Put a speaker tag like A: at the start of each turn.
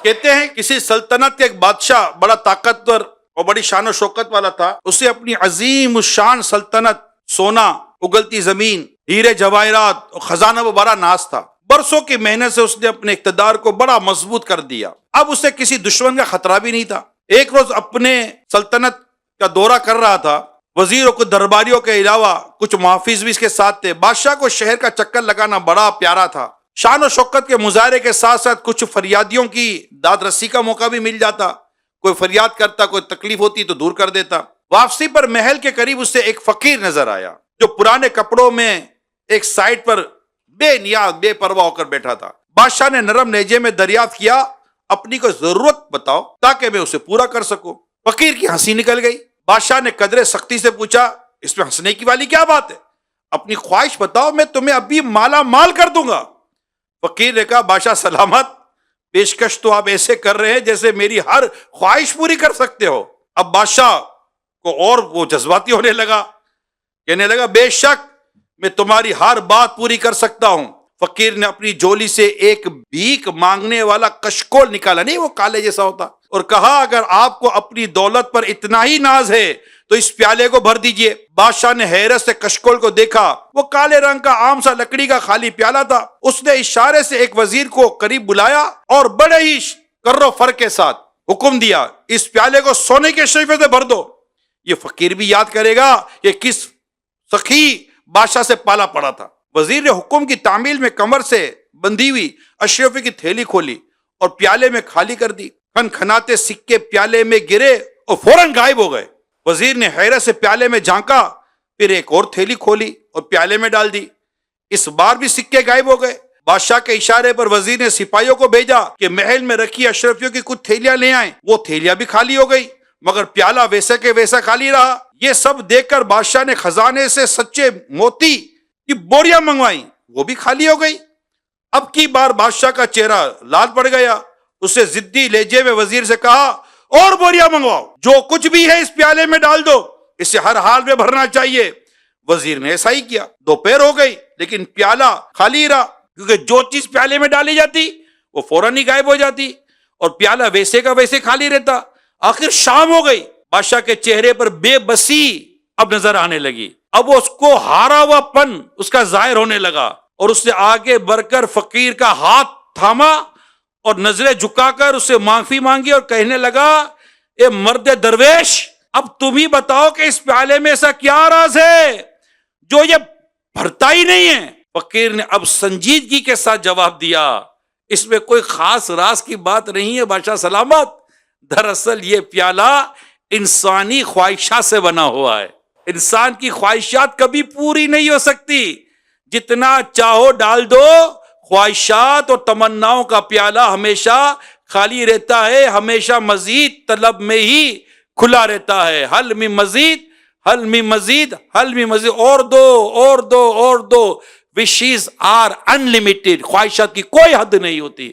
A: کہتے ہیں کسی سلطنت کے ایک بادشاہ بڑا طاقتور اور بڑی شان و شوکت والا تھا. اسے اپنی عظیم الشان سلطنت، سونا، اگلتی زمین، ہیرے جواہرات اور خزانہ و بڑا ناز تھا. برسوں کی محنت سے اس نے اپنے اقتدار کو بڑا مضبوط کر دیا. اب اسے کسی دشمن کا خطرہ بھی نہیں تھا. ایک روز اپنے سلطنت کا دورہ کر رہا تھا. وزیر اور کچھ درباریوں کے علاوہ کچھ محافظ بھی اس کے ساتھ تھے. بادشاہ کو شہر کا چکر لگانا بڑا پیارا تھا. شان و شوکت کے مظاہرے کے ساتھ ساتھ کچھ فریادیوں کی داد رسی کا موقع بھی مل جاتا. کوئی فریاد کرتا، کوئی تکلیف ہوتی تو دور کر دیتا. واپسی پر محل کے قریب اسے ایک فقیر نظر آیا جو پرانے کپڑوں میں ایک سائڈ پر بے نیاز بے پرواہ ہو کر بیٹھا تھا. بادشاہ نے نرم لہجے میں دریافت کیا، اپنی کوئی ضرورت بتاؤ تاکہ میں اسے پورا کر سکوں. فقیر کی ہنسی نکل گئی. بادشاہ نے قدرے سختی سے پوچھا، اس میں ہنسنے کی والی کیا بات ہے؟ اپنی خواہش بتاؤ، میں تمہیں ابھی مالا مال کر دوں گا. فقیر نے کہا، بادشاہ سلامت، پیشکش تو آپ ایسے کر رہے ہیں جیسے میری ہر خواہش پوری کر سکتے ہو. اب بادشاہ کو اور وہ جذباتی ہونے لگا، کہنے لگا، بے شک میں تمہاری ہر بات پوری کر سکتا ہوں. فقیر نے اپنی جولی سے ایک بھیک مانگنے والا کشکول نکالا، نہیں وہ کالے جیسا ہوتا، اور کہا، اگر آپ کو اپنی دولت پر اتنا ہی ناز ہے تو اس پیالے کو بھر دیجئے. بادشاہ نے حیرت سے کشکول کو دیکھا. وہ کالے رنگ کا عام سا لکڑی کا خالی پیالہ تھا. اس نے اشارے سے ایک وزیر کو قریب بلایا اور بڑے ہی کر و فر کے ساتھ حکم دیا، اس پیالے کو سونے کے شیفے سے بھر دو. یہ فقیر بھی یاد کرے گا کہ کس سخی بادشاہ سے پالا پڑا تھا. وزیر نے حکم کی تعمیل میں کمر سے بندھی ہوئی اشرفی کی تھیلی کھولی اور پیالے میں خالی کر دی. کھن کھناتے سکے پیالے میں گرے اور فوراً غائب ہو گئے. وزیر نے حیرت سے پیالے میں جھانکا، پھر ایک اور تھیلی کھولی اور پیالے میں ڈال دی. اس بار بھی سکے غائب ہو گئے. بادشاہ کے اشارے پر وزیر نے سپاہیوں کو بھیجا کہ محل میں رکھی اشرفیوں کی کچھ تھیلیاں لے آئیں. وہ تھیلیاں بھی خالی ہو گئی، مگر پیالہ ویسا کے ویسا خالی رہا. یہ سب دیکھ کر بادشاہ نے خزانے سے سچے موتی کی بوریاں منگوائیں، وہ بھی خالی ہو گئی. اب کی بار بادشاہ کا چہرہ لال پڑ گیا. اسے ضدی لہجے میں وزیر سے کہا، اور بوریاں منگواؤ، جو کچھ بھی ہے اس پیالے میں ڈال دو، اسے ہر حال میں بھرنا چاہیے. وزیر نے ایسا ہی کیا. دوپہر ہو گئی لیکن پیالہ خالی رہا، کیونکہ جو چیز پیالے میں ڈالی جاتی وہ فوراً ہی غائب ہو جاتی اور پیالہ ویسے کا ویسے خالی رہتا. آخر شام ہو گئی. بادشاہ کے چہرے پر بے بسی اب نظر آنے لگی. اب وہ اس کو ہارا ہوا پن اس کا ظاہر ہونے لگا اور اس نے آگے بڑھ کر فقیر کا ہاتھ تھاما اور نظریں جھکا کر اسے معافی مانگی اور کہنے لگا، اے مرد درویش، اب تم ہی بتاؤ کہ اس پیالے میں ایسا کیا راز ہے جو یہ بھرتا ہی نہیں ہے. فقیر نے اب سنجیدگی کے ساتھ جواب دیا، اس میں کوئی خاص راز کی بات نہیں ہے بادشاہ سلامت. دراصل یہ پیالہ انسانی خواہشات سے بنا ہوا ہے. انسان کی خواہشات کبھی پوری نہیں ہو سکتی. جتنا چاہو ڈال دو، خواہشات اور تمناؤں کا پیالہ ہمیشہ خالی رہتا ہے، ہمیشہ مزید طلب میں ہی کھلا رہتا ہے. حل میں مزید، حل میں مزید، حل میں مزید، اور دو اور دو اور دو. Wishes are unlimited. خواہشات کی کوئی حد نہیں ہوتی.